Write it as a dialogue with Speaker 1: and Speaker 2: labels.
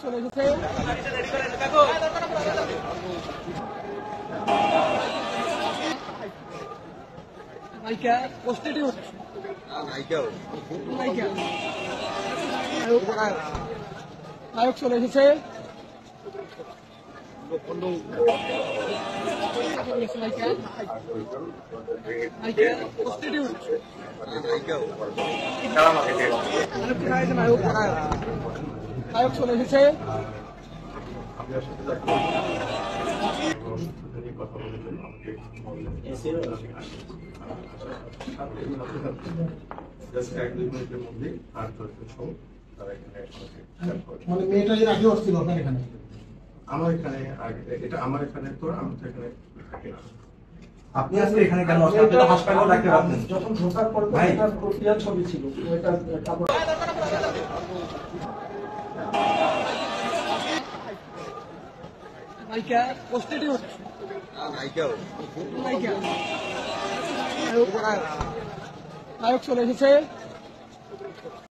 Speaker 1: চলে এসেছে। নায়িকা প্রস্টিটিউট নায়িকা নায়ক চলে এসেছে। নায়িকা প্রস্টিটিউট নায়ক চলে এসেছে।
Speaker 2: মানে মেয়েটা এর আগে আসছিল আপনার এখানে?
Speaker 3: আমার এখানে এটা আমার এখানে তো আমি তো এখানে থাকি না।
Speaker 4: আপনি আজকে এখানে কেন আসছেন? আপনি তো হাসপাতালে ডাকতে পারতেন।
Speaker 2: যখন ঢোকার পরে তো একটা প্রক্রিয়ার ছবি ছিল, ওইটা কাপড়
Speaker 1: নায়িকা প্রস্টিটিউট নায়িকা নায়ক চলে এসেছে।